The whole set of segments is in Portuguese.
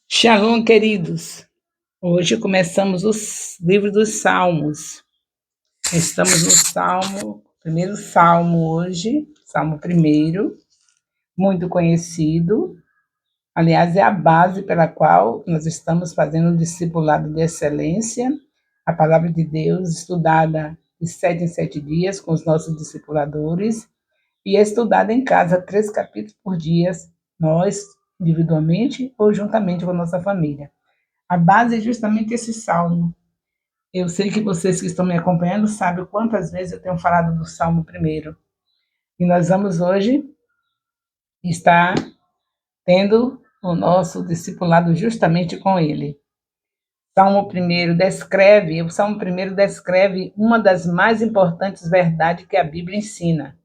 Shalom, queridos. Hoje começamos o livro dos Salmos. Estamos no primeiro Salmo hoje, Salmo primeiro, muito conhecido. Aliás, é a base pela qual nós estamos fazendo um discipulado de excelência, a palavra de Deus estudada de 7 em 7 dias com os nossos discipuladores e estudada em casa 3 capítulos por dia, nós individualmente ou juntamente com a nossa família. A base é justamente esse salmo. Eu sei que vocês que estão me acompanhando sabem quantas vezes eu tenho falado do salmo primeiro. E nós vamos hoje estar tendo o nosso discipulado justamente com ele. O Salmo primeiro descreve uma das mais importantes verdades que a Bíblia ensina.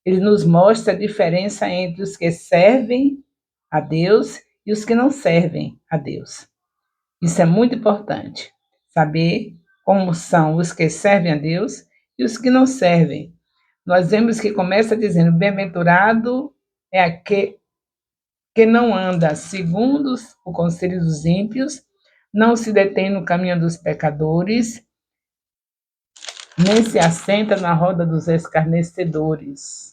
Ele nos mostra a diferença entre os que servem a Deus e os que não servem a Deus. Isso é muito importante, saber como são os que servem a Deus e os que não servem. Nós vemos que começa dizendo: bem-aventurado é aquele que não anda segundo o conselho dos ímpios, não se detém no caminho dos pecadores, nem se assenta na roda dos escarnecedores.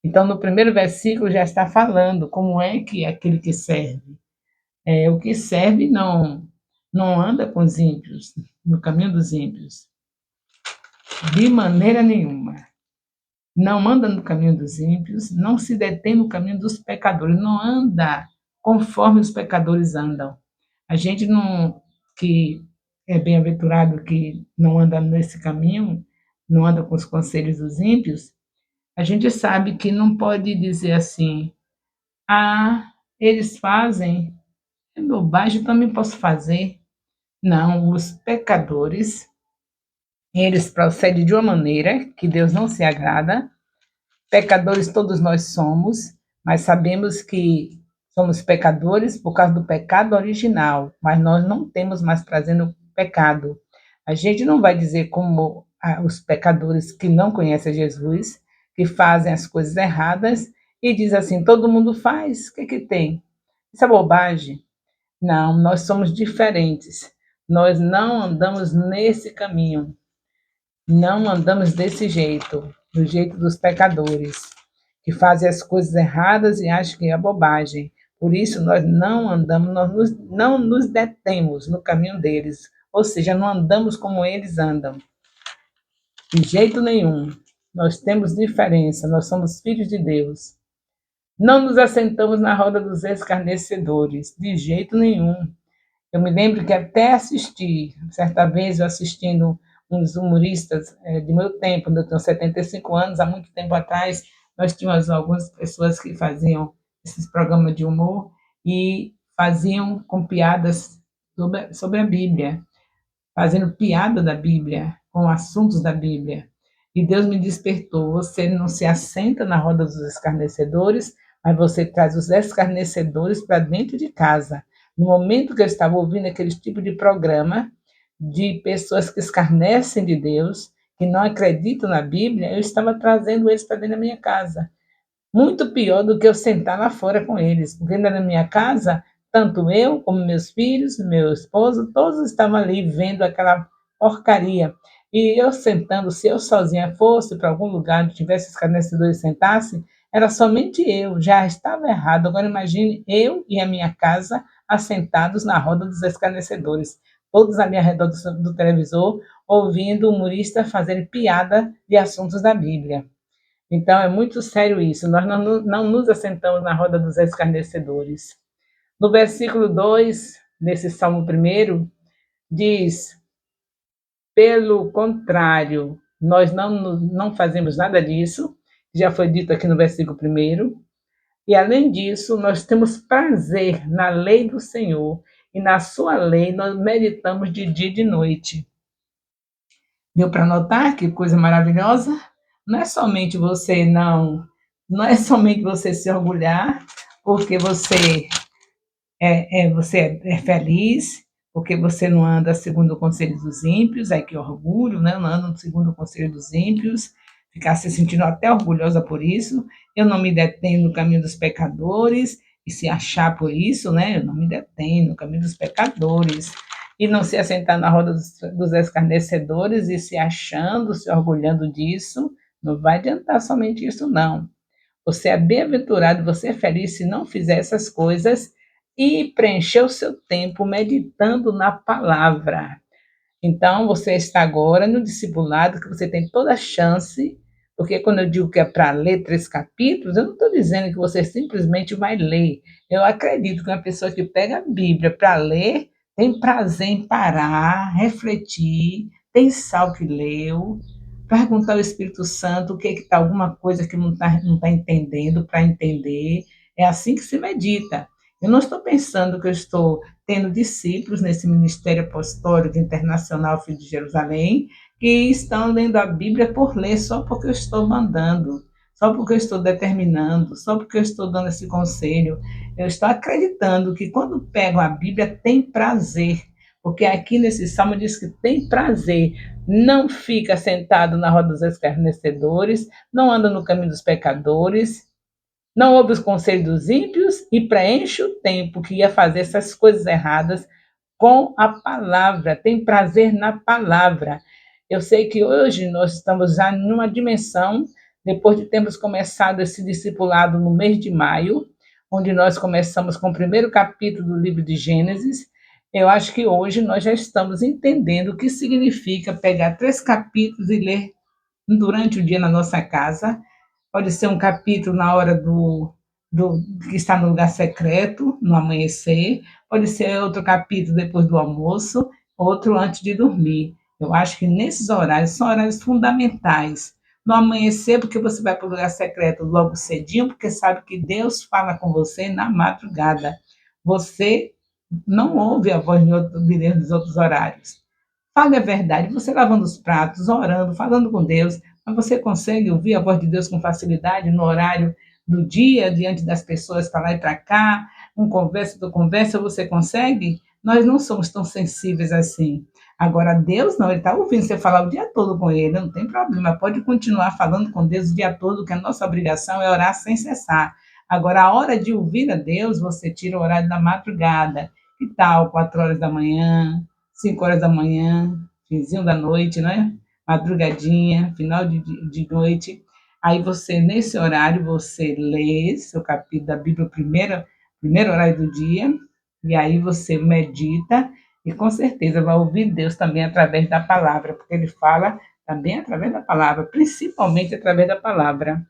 Então, no primeiro versículo já está falando como é que é aquele que serve. O que serve não anda com os ímpios, no caminho dos ímpios, de maneira nenhuma. Não anda no caminho dos ímpios, não se detém no caminho dos pecadores, não anda conforme os pecadores andam. A gente não, que é bem-aventurado que não anda nesse caminho, não anda com os conselhos dos ímpios, a gente sabe que não pode dizer assim: ah, eles fazem, é bobagem, eu também posso fazer. Não, os pecadores, eles procedem de uma maneira que Deus não se agrada. Pecadores todos nós somos, mas sabemos que somos pecadores por causa do pecado original, mas nós não temos mais prazer no pecado. A gente não vai dizer como os pecadores que não conhecem Jesus, que fazem as coisas erradas, e diz assim: todo mundo faz, o que tem? Isso é bobagem. Não, nós somos diferentes. Nós não andamos nesse caminho. Não andamos desse jeito, do jeito dos pecadores, que fazem as coisas erradas e acham que é bobagem. Por isso, nós não andamos, não nos detemos no caminho deles. Ou seja, não andamos como eles andam. De jeito nenhum. Nós temos diferença, nós somos filhos de Deus. Não nos assentamos na roda dos escarnecedores, de jeito nenhum. Eu me lembro que até assisti, certa vez eu assistindo uns humoristas de meu tempo, quando eu tenho 75 anos, há muito tempo atrás, nós tínhamos algumas pessoas que faziam esses programas de humor e faziam com piadas sobre a Bíblia, fazendo piada da Bíblia, com assuntos da Bíblia. E Deus me despertou: você não se assenta na roda dos escarnecedores, mas você traz os escarnecedores para dentro de casa. No momento que eu estava ouvindo aquele tipo de programa, de pessoas que escarnecem de Deus, que não acreditam na Bíblia, eu estava trazendo eles para dentro da minha casa. Muito pior do que eu sentar lá fora com eles, porque na minha casa, tanto eu como meus filhos, meu esposo, todos estavam ali vendo aquela porcaria. E eu sentando, se eu sozinha fosse para algum lugar onde tivesse escarnecedores e sentasse, era somente eu, já estava errado. Agora imagine eu e a minha casa assentados na roda dos escarnecedores, todos ali ao redor do televisor, ouvindo o humorista fazendo piada de assuntos da Bíblia. Então, é muito sério isso. Nós não nos assentamos na roda dos escarnecedores. No versículo 2, nesse Salmo primeiro, diz: pelo contrário, nós não fazemos nada disso, já foi dito aqui no versículo primeiro, e além disso, nós temos prazer na lei do Senhor, e na sua lei nós meditamos de dia e de noite. Deu para notar que coisa maravilhosa? Não é somente você não é somente você se orgulhar porque você é feliz, porque você não anda segundo o conselho dos ímpios, aí que orgulho, né? Não anda segundo o conselho dos ímpios, ficar se sentindo até orgulhosa por isso. Eu não me detenho no caminho dos pecadores, e se achar por isso, né? Eu não me detém no caminho dos pecadores. E não se assentar na roda dos escarnecedores e se achando, se orgulhando disso, não vai adiantar somente isso, não. Você é bem-aventurado, você é feliz se não fizer essas coisas e preencher o seu tempo meditando na palavra. Então, você está agora no discipulado, que você tem toda a chance, porque quando eu digo que é para ler 3 capítulos, eu não estou dizendo que você simplesmente vai ler. Eu acredito que uma pessoa que pega a Bíblia para ler tem prazer em parar, refletir, pensar o que leu, perguntar ao Espírito Santo o que está, alguma coisa que não tá entendendo, para entender. É assim que se medita. Eu não estou pensando que eu estou tendo discípulos nesse Ministério Apostólico Internacional Filho de Jerusalém, que estão lendo a Bíblia por ler, só porque eu estou mandando, só porque eu estou determinando, só porque eu estou dando esse conselho. Eu estou acreditando que quando pegam a Bíblia tem prazer, porque aqui nesse salmo diz que tem prazer, não fica sentado na roda dos escarnecedores, não anda no caminho dos pecadores, não ouve os conselhos dos ímpios e preenche o tempo que ia fazer essas coisas erradas com a palavra, tem prazer na palavra. Eu sei que hoje nós estamos já numa dimensão, depois de termos começado esse discipulado no mês de maio, onde nós começamos com o primeiro capítulo do livro de Gênesis. Eu acho que hoje nós já estamos entendendo o que significa pegar 3 capítulos e ler durante o dia na nossa casa. Pode ser um capítulo na hora do que está no lugar secreto, no amanhecer, pode ser outro capítulo depois do almoço, outro antes de dormir. Eu acho que nesses horários são horários fundamentais. No amanhecer, porque você vai para o lugar secreto logo cedinho, porque sabe que Deus fala com você na madrugada. Você não ouve a voz de Deus nos outros horários. Fale a verdade, você lavando os pratos, orando, falando com Deus, mas você consegue ouvir a voz de Deus com facilidade no horário do dia, diante das pessoas, para lá e para cá, do conversa, você consegue? Nós não somos tão sensíveis assim. Agora, Deus não, Ele está ouvindo você falar o dia todo com Ele, não tem problema, pode continuar falando com Deus o dia todo, que a nossa obrigação é orar sem cessar. Agora, a hora de ouvir a Deus, você tira o horário da madrugada. Que tal 4 horas da manhã, 5 horas da manhã, finzinho da noite, né? Madrugadinha, final de noite. Aí você, nesse horário, você lê seu capítulo da Bíblia, primeiro horário do dia, e aí você medita, e com certeza vai ouvir Deus também através da palavra, porque Ele fala também através da palavra, principalmente através da palavra.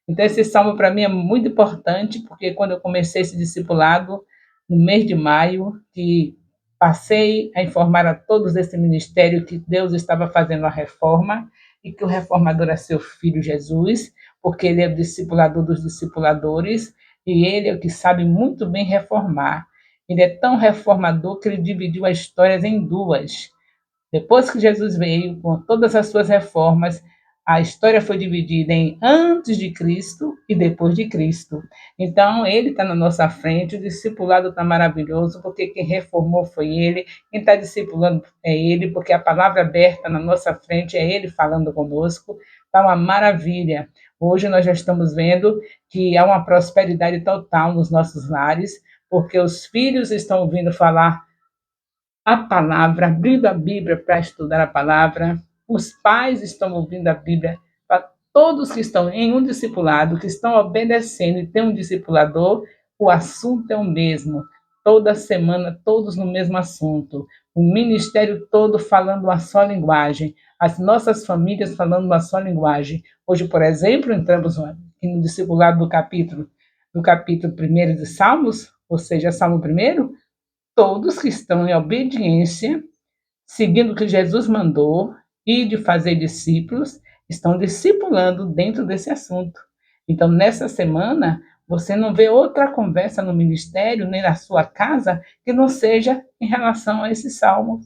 Então, esse salmo para mim é muito importante, porque quando eu comecei esse discipulado, no mês de maio, que passei a informar a todos desse ministério que Deus estava fazendo a reforma e que o reformador é seu filho Jesus, porque ele é o discipulador dos discipuladores e ele é o que sabe muito bem reformar. Ele é tão reformador que ele dividiu as histórias em duas. Depois que Jesus veio com todas as suas reformas, a história foi dividida em antes de Cristo e depois de Cristo. Então, ele está na nossa frente, o discipulado está maravilhoso, porque quem reformou foi ele, quem está discipulando é ele, porque a palavra aberta na nossa frente é ele falando conosco. Está uma maravilha. Hoje nós já estamos vendo que há uma prosperidade total nos nossos lares, porque os filhos estão ouvindo falar a palavra, abrindo a Bíblia para estudar a palavra. Os pais estão ouvindo a Bíblia. Para todos que estão em um discipulado, que estão obedecendo e tem um discipulador, o assunto é o mesmo. Toda semana, todos no mesmo assunto. O ministério todo falando uma só linguagem. As nossas famílias falando uma só linguagem. Hoje, por exemplo, entramos no discipulado do capítulo 1 de Salmos, ou seja, Salmo 1, todos que estão em obediência, seguindo o que Jesus mandou e de fazer discípulos, estão discipulando dentro desse assunto. Então, nessa semana, você não vê outra conversa no ministério, nem na sua casa, que não seja em relação a esse salmo.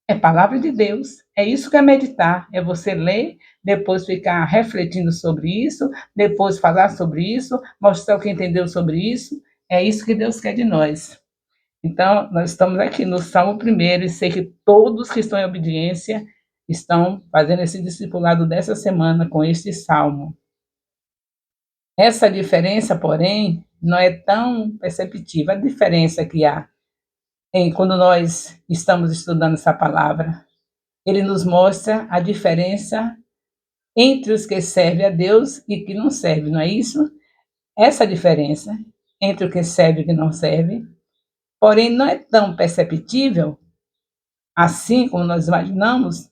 É palavra de Deus. É isso que é meditar. É você ler, depois ficar refletindo sobre isso, depois falar sobre isso, mostrar o que entendeu sobre isso. É isso que Deus quer de nós. Então, nós estamos aqui no Salmo 1 e sei que todos que estão em obediência estão fazendo esse discipulado dessa semana com este salmo. Essa diferença, porém, não é tão perceptível. A diferença que há quando nós estamos estudando essa palavra, ele nos mostra a diferença entre os que servem a Deus e que não servem, não é isso? Essa diferença entre o que serve e o que não serve, porém não é tão perceptível assim como nós imaginamos,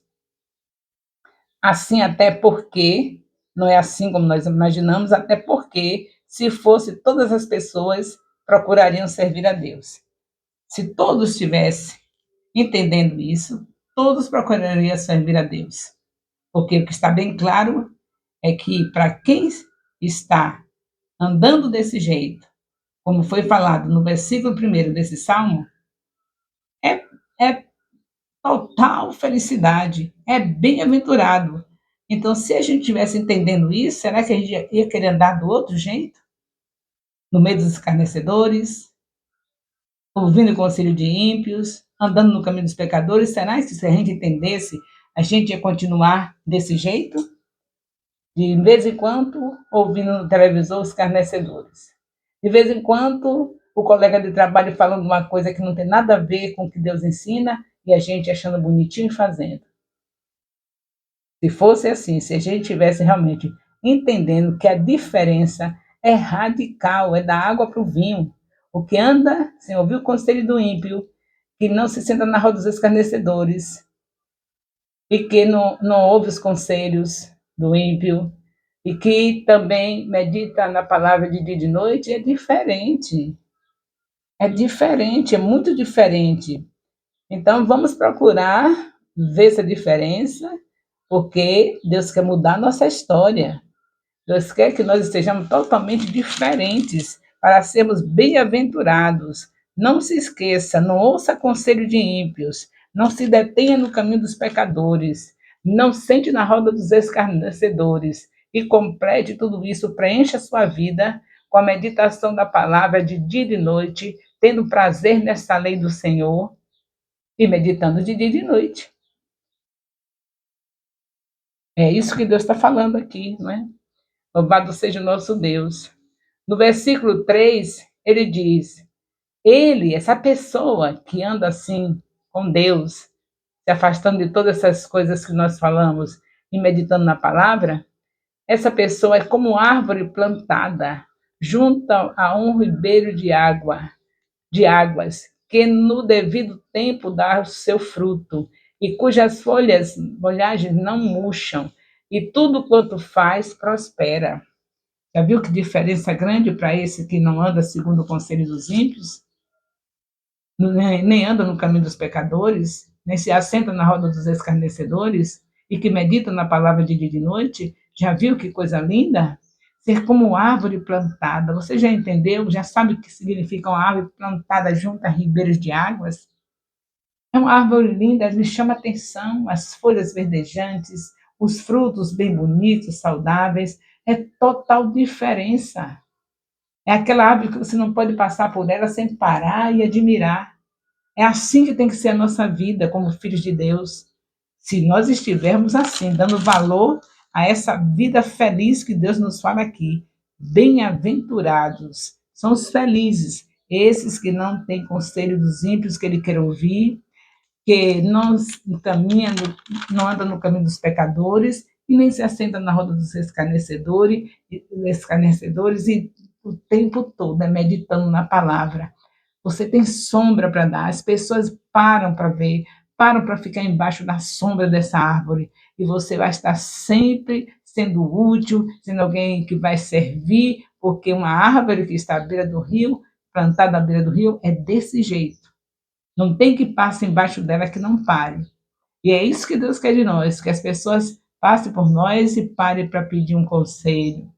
assim até porque não é assim como nós imaginamos, até porque se fosse todas as pessoas procurariam servir a Deus. Se todos estivessem entendendo isso, todos procurariam servir a Deus. Porque o que está bem claro é que para quem está andando desse jeito, como foi falado no versículo 1 desse salmo, é, é total felicidade, é bem-aventurado. Então, se a gente tivesse entendendo isso, será que a gente ia querer andar do outro jeito? No meio dos escarnecedores, ouvindo o conselho de ímpios, andando no caminho dos pecadores? Será que se a gente entendesse, a gente ia continuar desse jeito? De vez em quando, ouvindo no televisor os escarnecedores. De vez em quando, o colega de trabalho falando uma coisa que não tem nada a ver com o que Deus ensina e a gente achando bonitinho e fazendo. Se fosse assim, se a gente tivesse realmente entendendo que a diferença é radical, é da água para o vinho. O que anda sem ouvir o conselho do ímpio, que não se senta na roda dos escarnecedores, e que não ouve os conselhos do ímpio, e que também medita na palavra de dia e de noite, é diferente. É diferente, é muito diferente. Então, vamos procurar ver essa diferença, porque Deus quer mudar nossa história. Deus quer que nós estejamos totalmente diferentes para sermos bem-aventurados. Não se esqueça, não ouça conselho de ímpios, não se detenha no caminho dos pecadores, não sente na roda dos escarnecedores e complete tudo isso, preencha a sua vida com a meditação da palavra de dia e de noite, tendo prazer nessa lei do Senhor e meditando de dia e de noite. É isso que Deus está falando aqui, não é? Louvado seja o nosso Deus. No versículo 3, ele diz: ele, essa pessoa que anda assim com Deus, se afastando de todas essas coisas que nós falamos e meditando na palavra, essa pessoa é como árvore plantada junto a um ribeiro de águas, que no devido tempo dá o seu fruto, e cujas folhagens não murcham, e tudo quanto faz prospera. Já viu que diferença grande para esse que não anda segundo o conselho dos ímpios, nem anda no caminho dos pecadores, nem se assenta na roda dos escarnecedores, e que medita na palavra de dia e de noite? Já viu que coisa linda? Ser como árvore plantada. Você já entendeu? Já sabe o que significa uma árvore plantada junto a ribeiros de águas? É uma árvore linda, me chama a atenção, as folhas verdejantes, os frutos bem bonitos, saudáveis. É total diferença. É aquela árvore que você não pode passar por ela sem parar e admirar. É assim que tem que ser a nossa vida como filhos de Deus. Se nós estivermos assim, dando valor a essa vida feliz que Deus nos fala aqui. Bem-aventurados são os felizes, esses que não têm conselho dos ímpios que ele quer ouvir, que não caminha, não anda no caminho dos pecadores e nem se assenta na roda dos escarnecedores e o tempo todo é meditando na palavra. Você tem sombra para dar, as pessoas param para ver, param para ficar embaixo da sombra dessa árvore e você vai estar sempre sendo útil, sendo alguém que vai servir, porque uma árvore que está à beira do rio, plantada à beira do rio, é desse jeito. Não tem que passe embaixo dela que não pare. E é isso que Deus quer de nós, que as pessoas passem por nós e parem para pedir um conselho.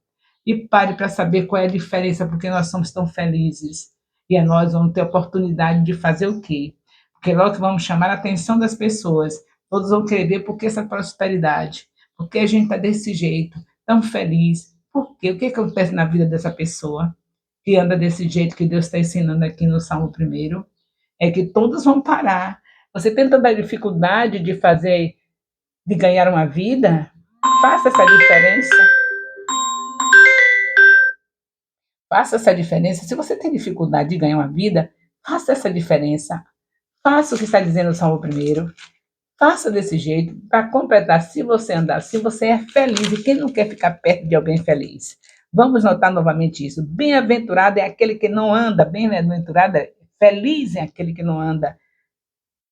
E pare para saber qual é a diferença, porque nós somos tão felizes. E nós vamos ter oportunidade de fazer o quê? Porque logo que vamos chamar a atenção das pessoas, todos vão querer ver por que essa prosperidade, por que a gente está desse jeito, tão feliz, por quê? O que acontece na vida dessa pessoa que anda desse jeito que Deus está ensinando aqui no Salmo 1? É que todos vão parar. Você tem tanta dificuldade de fazer, de ganhar uma vida? Faça essa diferença. Faça essa diferença. Se você tem dificuldade de ganhar uma vida, faça essa diferença. Faça o que está dizendo o Salmo primeiro. Faça desse jeito para completar. Se você andar assim, você é feliz. E quem não quer ficar perto de alguém feliz? Vamos notar novamente isso. Bem-aventurado é aquele que não anda. Bem-aventurado é feliz é aquele que não anda.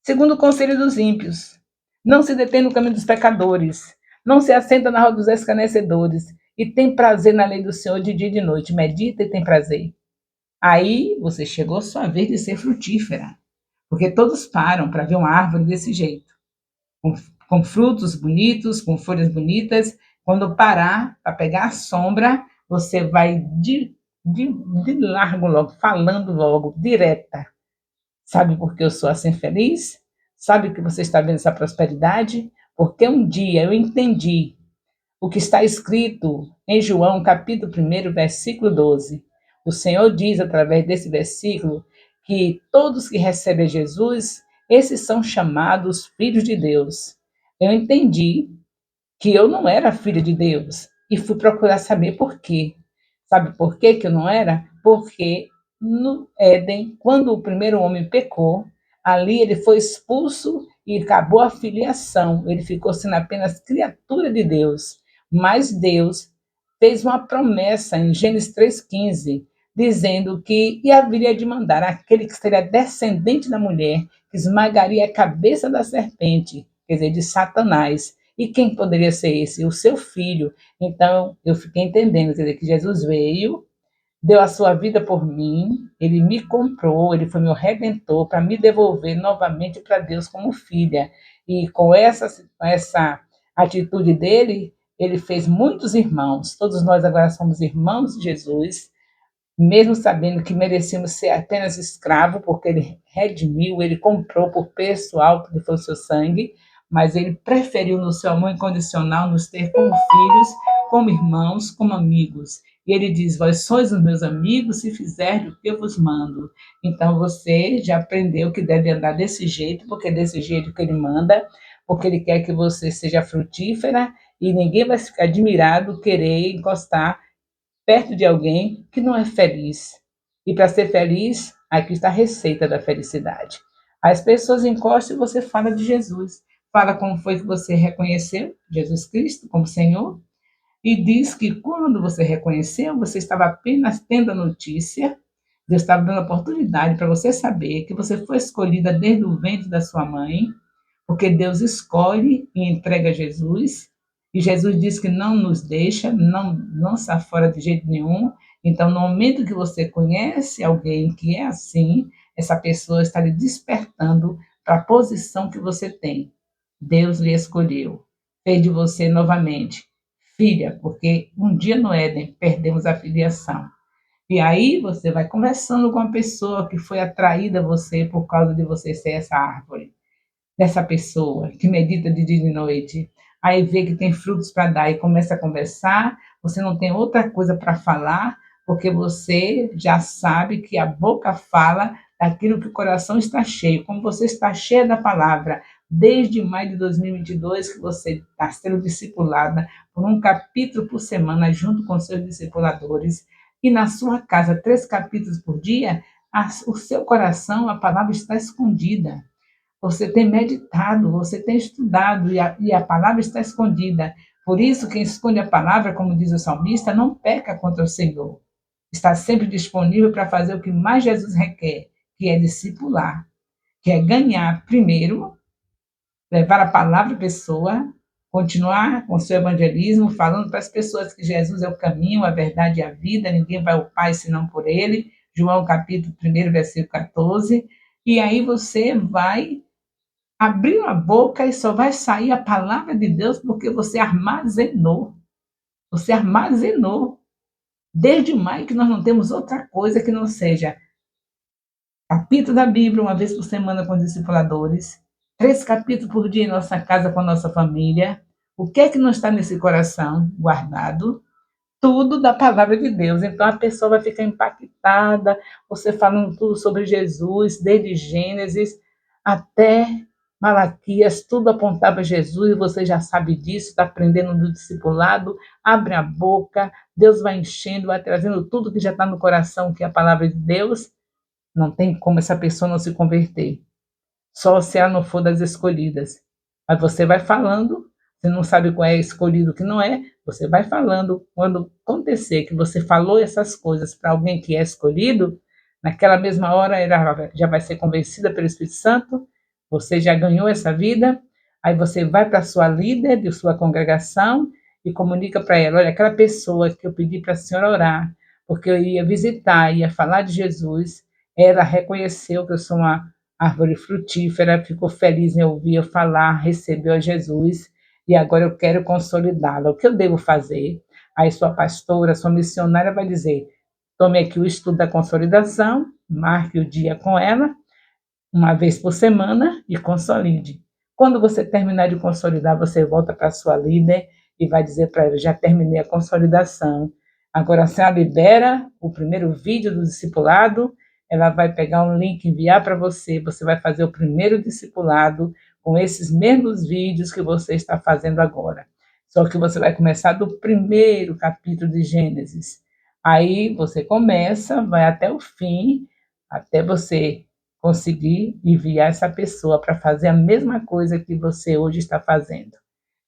Segundo o conselho dos ímpios. Não se detém no caminho dos pecadores. Não se assenta na roda dos escarnecedores. E tem prazer na lei do Senhor de dia e de noite. Medita e tem prazer. Aí você chegou a sua vez de ser frutífera. Porque todos param para ver uma árvore desse jeito, com, com frutos bonitos, com folhas bonitas. Quando parar para pegar a sombra, você vai de largo logo, falando logo, direta. Sabe por que eu sou assim feliz? Sabe que você está vendo essa prosperidade? Porque um dia eu entendi o que está escrito em João, capítulo 1, versículo 12. O Senhor diz, através desse versículo, que todos que recebem Jesus, esses são chamados filhos de Deus. Eu entendi que eu não era filha de Deus e fui procurar saber por quê. Sabe por quê que eu não era? Porque no Éden, quando o primeiro homem pecou, ali ele foi expulso e acabou a filiação. Ele ficou sendo apenas criatura de Deus. Mas Deus fez uma promessa em Gênesis 3,15, dizendo que haveria de mandar aquele que seria descendente da mulher, que esmagaria a cabeça da serpente, quer dizer, de Satanás. E quem poderia ser esse? O seu filho. Então, eu fiquei entendendo, quer dizer, que Jesus veio, deu a sua vida por mim, ele me comprou, ele foi meu redentor para me devolver novamente para Deus como filha. E com essa atitude dele, ele fez muitos irmãos. Todos nós agora somos irmãos de Jesus, mesmo sabendo que merecíamos ser apenas escravo, porque ele redimiu, ele comprou por preço alto que foi o seu sangue, mas ele preferiu no seu amor incondicional nos ter como filhos, como irmãos, como amigos. E ele diz: vós sois os meus amigos se fizerdes o que eu vos mando. Então você já aprendeu que deve andar desse jeito, porque é desse jeito que ele manda, porque ele quer que você seja frutífera e ninguém vai ficar admirado querer encostar perto de alguém que não é feliz. E para ser feliz, aqui está a receita da felicidade. As pessoas encostam e você fala de Jesus. Fala como foi que você reconheceu Jesus Cristo como Senhor. E diz que quando você reconheceu, você estava apenas tendo a notícia, Deus estava dando a oportunidade para você saber que você foi escolhida desde o ventre da sua mãe, porque Deus escolhe e entrega Jesus, e Jesus diz que não nos deixa, não está fora de jeito nenhum. Então, no momento que você conhece alguém que é assim, essa pessoa está lhe despertando para a posição que você tem. Deus lhe escolheu, fez de você novamente filha, porque um dia no Éden perdemos a filiação. E aí você vai conversando com a pessoa que foi atraída a você por causa de você ser essa árvore, dessa pessoa que medita de dia e de noite, aí vê que tem frutos para dar e começa a conversar, você não tem outra coisa para falar, porque você já sabe que a boca fala daquilo que o coração está cheio. Como você está cheia da palavra, desde maio de 2022, que você está sendo discipulada por um capítulo por semana, junto com seus discipuladores, e na sua casa, 3 capítulos por dia, o seu coração, a palavra está escondida. Você tem meditado, você tem estudado e a palavra está escondida. Por isso, quem esconde a palavra, como diz o salmista, não peca contra o Senhor. Está sempre disponível para fazer o que mais Jesus requer, que é discipular, que é ganhar primeiro, levar a palavra à pessoa, continuar com o seu evangelismo, falando para as pessoas que Jesus é o caminho, a verdade e a vida, ninguém vai ao Pai senão por ele. João capítulo 1, versículo 14. E aí você vai abriu a boca e só vai sair a palavra de Deus porque você armazenou. Você armazenou. Desde maio que nós não temos outra coisa que não seja capítulo da Bíblia, uma vez por semana com os discipuladores, 3 capítulos por dia em nossa casa com a nossa família. O que é que não está nesse coração guardado? Tudo da palavra de Deus. Então a pessoa vai ficar impactada, você falando tudo sobre Jesus, desde Gênesis até Malaquias, tudo apontava Jesus, você já sabe disso, está aprendendo no discipulado, abre a boca, Deus vai enchendo, vai trazendo tudo que já está no coração, que é a palavra de Deus, não tem como essa pessoa não se converter. Só se ela não for das escolhidas. Mas você vai falando, você não sabe qual é escolhido, o que não é, você vai falando. Quando acontecer que você falou essas coisas para alguém que é escolhido, naquela mesma hora ela já vai ser convencida pelo Espírito Santo, você já ganhou essa vida, aí você vai para a sua líder de sua congregação e comunica para ela, olha, aquela pessoa que eu pedi para a senhora orar, porque eu ia visitar, ia falar de Jesus, ela reconheceu que eu sou uma árvore frutífera, ficou feliz em ouvir eu falar, recebeu a Jesus e agora eu quero consolidá-la. O que eu devo fazer? Aí sua pastora, sua missionária vai dizer: tome aqui o estudo da consolidação, marque o dia com ela, uma vez por semana e consolide. Quando você terminar de consolidar, você volta para a sua líder e vai dizer para ela: já terminei a consolidação. Agora, se ela libera o primeiro vídeo do discipulado, ela vai pegar um link e enviar para você. Você vai fazer o primeiro discipulado com esses mesmos vídeos que você está fazendo agora. Só que você vai começar do primeiro capítulo de Gênesis. Aí você começa, vai até o fim, até você conseguir enviar essa pessoa para fazer a mesma coisa que você hoje está fazendo.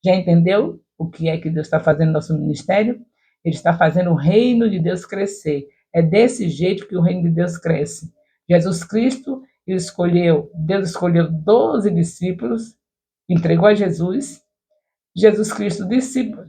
Já entendeu o que é que Deus está fazendo no nosso ministério? Ele está fazendo o reino de Deus crescer. É desse jeito que o reino de Deus cresce. Jesus Cristo Deus escolheu 12 discípulos, entregou a Jesus. Jesus Cristo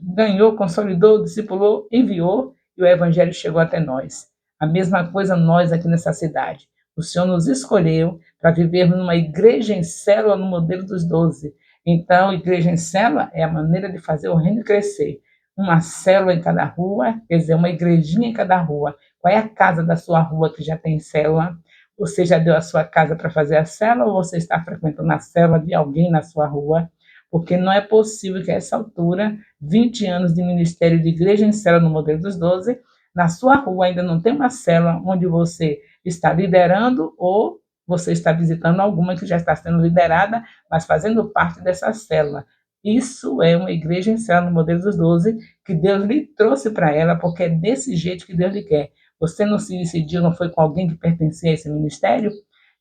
ganhou, consolidou, discipulou, enviou e o evangelho chegou até nós. A mesma coisa nós aqui nessa cidade. O Senhor nos escolheu para vivermos numa igreja em célula no modelo dos 12. Então, igreja em célula é a maneira de fazer o reino crescer. Uma célula em cada rua, quer dizer, uma igrejinha em cada rua. Qual é a casa da sua rua que já tem célula? Você já deu a sua casa para fazer a célula ou você está frequentando a célula de alguém na sua rua? Porque não é possível que a essa altura, 20 anos de ministério de igreja em célula no modelo dos 12, na sua rua ainda não tem uma célula onde você está liderando ou você está visitando alguma que já está sendo liderada, mas fazendo parte dessa célula. Isso é uma igreja em célula no modelo dos 12 que Deus lhe trouxe para ela, porque é desse jeito que Deus lhe quer. Você não se decidiu, não foi com alguém que pertencia a esse ministério?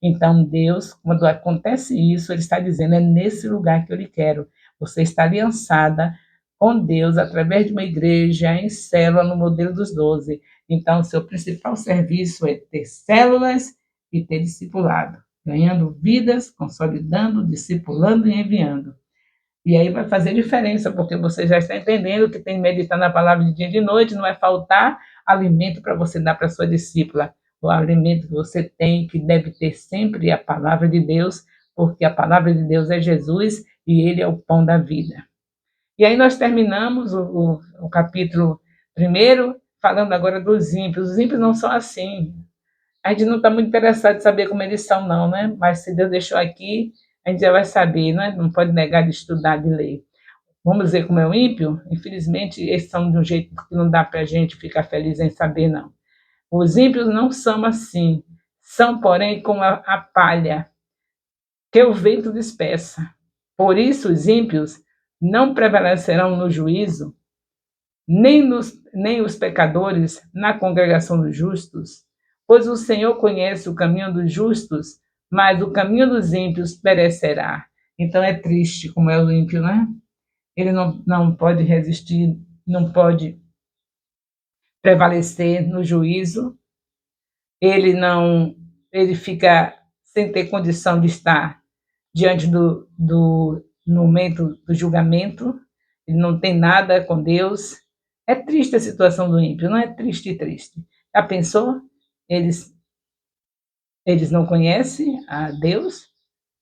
Então, Deus, quando acontece isso, Ele está dizendo: é nesse lugar que eu lhe quero. Você está aliançada com Deus através de uma igreja em célula no modelo dos 12. Então, seu principal serviço é ter células e ter discipulado, ganhando vidas, consolidando, discipulando e enviando. E aí vai fazer diferença, porque você já está entendendo que tem que meditar na palavra de dia e de noite, não vai faltar alimento para você dar para sua discípula. O alimento que você tem, que deve ter sempre a palavra de Deus, porque a palavra de Deus é Jesus e ele é o pão da vida. E aí nós terminamos o capítulo primeiro, falando agora dos ímpios. Os ímpios não são assim. A gente não está muito interessado em saber como eles são, não, né? Mas se Deus deixou aqui, a gente já vai saber, né? Não pode negar de estudar, de ler. Vamos ver como é o ímpio? Infelizmente, esses são de um jeito que não dá para a gente ficar feliz em saber, não. Os ímpios não são assim. São, porém, como a palha que o vento dispersa. Por isso, os ímpios não prevalecerão no juízo, nem os pecadores na congregação dos justos, pois o Senhor conhece o caminho dos justos, mas o caminho dos ímpios perecerá. Então é triste como é o ímpio, né? Ele não pode resistir, não pode prevalecer no juízo, ele não, ele fica sem ter condição de estar diante do momento do julgamento, ele não tem nada com Deus. É triste a situação do ímpio, não é triste e triste. Já pensou? Eles, eles não conhecem a Deus,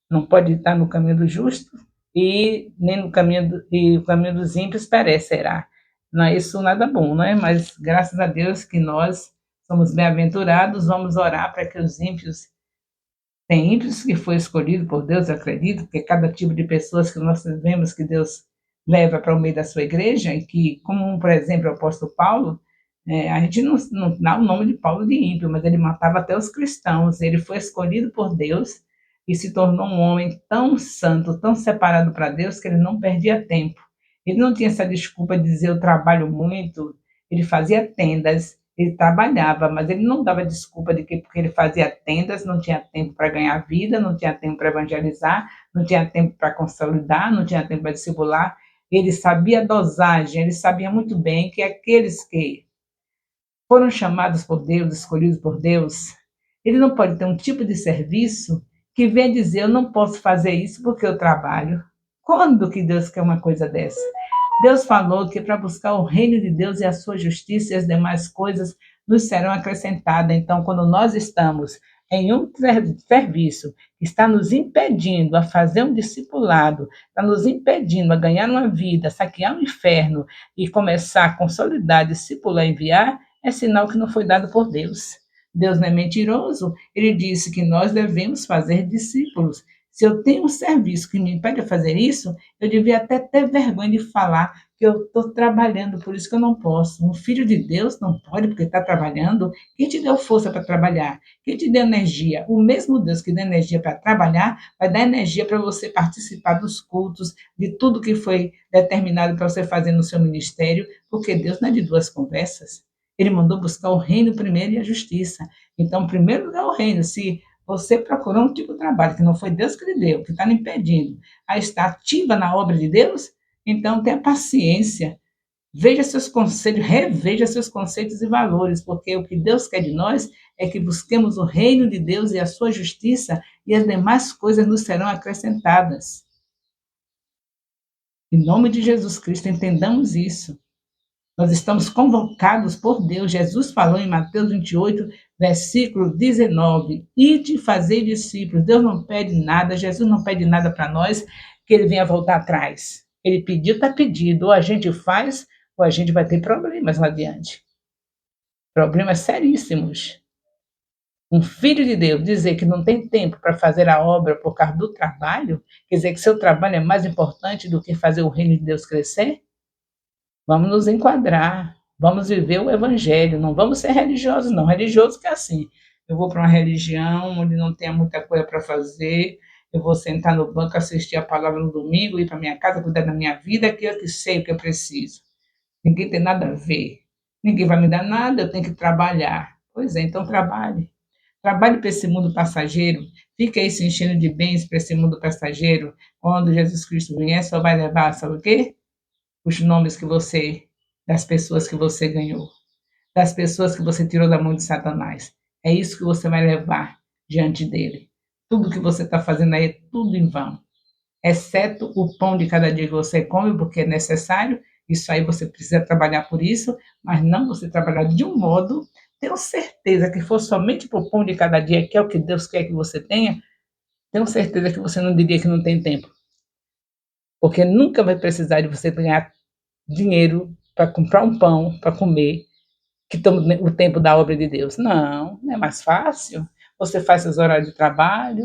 não pode estar no caminho do justo e nem no caminho e o caminho dos ímpios perecerá. Não é isso nada bom, não é? Mas graças a Deus que nós somos bem-aventurados, vamos orar para que os ímpios tem ímpios que foi escolhido por Deus, acredito, porque cada tipo de pessoas que nós vemos que Deus leva para o meio da sua igreja, e que, como por exemplo o apóstolo Paulo, a gente não dá o nome de Paulo de ímpio, mas ele matava até os cristãos, ele foi escolhido por Deus, e se tornou um homem tão santo, tão separado para Deus, que ele não perdia tempo. Ele não tinha essa desculpa de dizer eu trabalho muito, ele fazia tendas, ele trabalhava, mas ele não dava desculpa de que porque ele fazia tendas, não tinha tempo para ganhar vida, não tinha tempo para evangelizar, não tinha tempo para consolidar, não tinha tempo para discipular. Ele sabia a dosagem, ele sabia muito bem que aqueles que foram chamados por Deus, escolhidos por Deus, ele não pode ter um tipo de serviço que venha dizer eu não posso fazer isso porque eu trabalho. Quando que Deus quer uma coisa dessa? Deus falou que para buscar o reino de Deus e a sua justiça e as demais coisas nos serão acrescentadas. Então, quando nós estamos em um serviço que está nos impedindo a fazer um discipulado, está nos impedindo a ganhar uma vida, saquear o inferno e começar a consolidar, discipular, enviar, é sinal que não foi dado por Deus. Deus não é mentiroso, ele disse que nós devemos fazer discípulos. Se eu tenho um serviço que me impede de fazer isso, eu devia até ter vergonha de falar que eu estou trabalhando, por isso que eu não posso. Um filho de Deus não pode porque está trabalhando. Quem te deu força para trabalhar? Quem te deu energia? O mesmo Deus que dá energia para trabalhar, vai dar energia para você participar dos cultos, de tudo que foi determinado para você fazer no seu ministério, porque Deus não é de duas conversas. Ele mandou buscar o reino primeiro e a justiça. Então, primeiro lugar, o reino. Se você procurou um tipo de trabalho que não foi Deus que lhe deu, que está lhe impedindo a estar ativa na obra de Deus, então tenha paciência, veja seus conselhos, reveja seus conceitos e valores, porque o que Deus quer de nós é que busquemos o reino de Deus e a sua justiça, e as demais coisas nos serão acrescentadas. Em nome de Jesus Cristo, entendamos isso. Nós estamos convocados por Deus. Jesus falou em Mateus 28, versículo 19: ide fazer discípulos. Deus não pede nada, Jesus não pede nada para nós que ele venha voltar atrás. Ele pediu, está pedido. Ou a gente faz, ou a gente vai ter problemas lá adiante. Problemas seríssimos. Um filho de Deus dizer que não tem tempo para fazer a obra por causa do trabalho, quer dizer que seu trabalho é mais importante do que fazer o reino de Deus crescer? Vamos nos enquadrar, vamos viver o evangelho, não vamos ser religiosos, não. Religioso que é assim, eu vou para uma religião onde não tem muita coisa para fazer, eu vou sentar no banco, assistir a palavra no domingo, ir para minha casa, cuidar da minha vida, que eu que sei o que eu preciso. Ninguém tem nada a ver, ninguém vai me dar nada, eu tenho que trabalhar. Pois é, então trabalhe. Trabalhe para esse mundo passageiro, fica aí se enchendo de bens para esse mundo passageiro. Quando Jesus Cristo vier, só vai levar, sabe o quê? Os nomes que você, das pessoas que você ganhou, das pessoas que você tirou da mão de Satanás. É isso que você vai levar diante dele. Tudo que você está fazendo aí é tudo em vão, exceto o pão de cada dia que você come, porque é necessário. Isso aí você precisa trabalhar por isso, mas não você trabalhar de um modo. Tenho certeza que for somente para o pão de cada dia, que é o que Deus quer que você tenha, tenho certeza que você não diria que não tem tempo. Porque nunca vai precisar de você ganhar dinheiro para comprar um pão para comer, que toma o tempo da obra de Deus. Não, é mais fácil. Você faz seus horários de trabalho,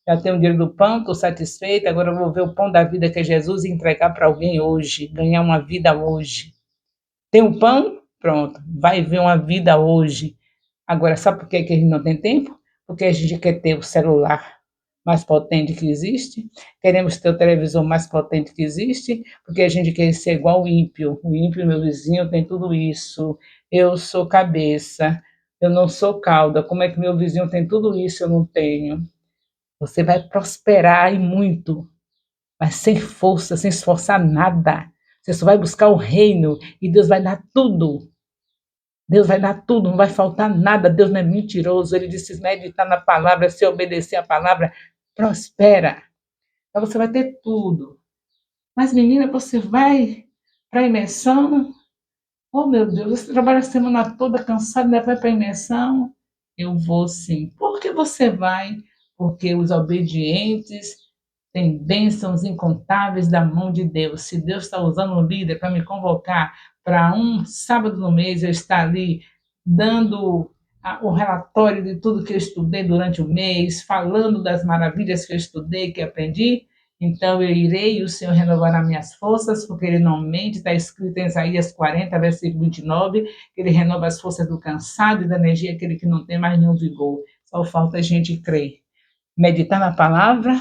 já tem o dinheiro do pão, estou satisfeita, agora eu vou ver o pão da vida que é Jesus e entregar para alguém hoje, ganhar uma vida hoje. Tem o pão? Pronto, vai ver uma vida hoje. Agora, sabe por que a gente não tem tempo? Porque a gente quer ter o celular mais potente que existe, queremos ter o televisor mais potente que existe, porque a gente quer ser igual o ímpio. O ímpio, meu vizinho, tem tudo isso. Eu sou cabeça, eu não sou cauda. Como é que meu vizinho tem tudo isso e eu não tenho? Você vai prosperar e muito, mas sem força, sem esforçar nada. Você só vai buscar o reino e Deus vai dar tudo. Deus vai dar tudo, não vai faltar nada. Deus não é mentiroso. Ele disse: se meditar na palavra, se obedecer a palavra, prospera. Então você vai ter tudo. Mas, menina, você vai para a imersão? Oh, meu Deus, você trabalha a semana toda cansado, ainda vai para a imersão? Eu vou sim. Por que você vai? Porque os obedientes têm bênçãos incontáveis da mão de Deus. Se Deus está usando um líder para me convocar para um sábado no mês, eu estar ali dando o relatório de tudo que eu estudei durante o mês, falando das maravilhas que eu estudei, que aprendi, então eu irei e o Senhor renovará minhas forças, porque ele não mente, está escrito em Isaías 40, versículo 29, que ele renova as forças do cansado e da energia aquele que não tem mais nenhum vigor. Só falta a gente crer. meditar na palavra,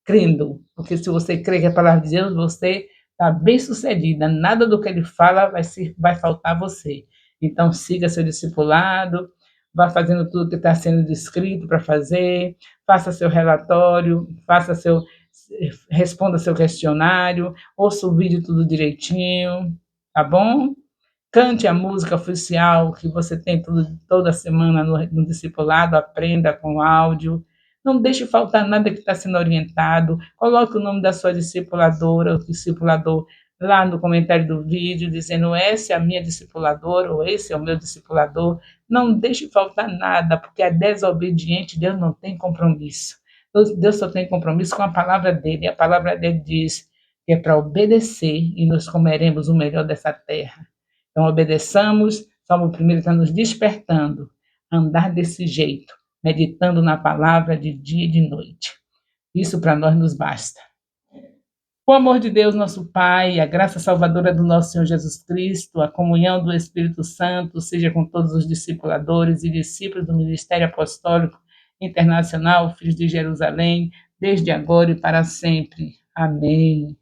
crendo. Porque se você crê que é a palavra de Deus, você está bem sucedida. Nada do que ele fala vai faltar a você. Então, siga seu discipulado, vá fazendo tudo que está sendo descrito para fazer, faça seu relatório, responda seu questionário, ouça o vídeo tudo direitinho, tá bom? Cante a música oficial que você tem toda semana no discipulado, aprenda com áudio. Não deixe faltar nada que está sendo orientado. Coloque o nome da sua discipuladora, o discipulador, lá no comentário do vídeo, dizendo essa é a minha discipuladora ou esse é o meu discipulador. Não deixe faltar nada, porque é desobediente, Deus não tem compromisso. Deus só tem compromisso com a palavra dele. A palavra dele diz que é para obedecer e nós comeremos o melhor dessa terra. Então, obedeçamos, Salmo 1 está nos despertando a andar desse jeito, meditando na palavra de dia e de noite. Isso para nós nos basta. O amor de Deus, nosso Pai, a graça salvadora do nosso Senhor Jesus Cristo, a comunhão do Espírito Santo, seja com todos os discipuladores e discípulos do Ministério Apostólico Internacional, Filhos de Jerusalém, desde agora e para sempre. Amém.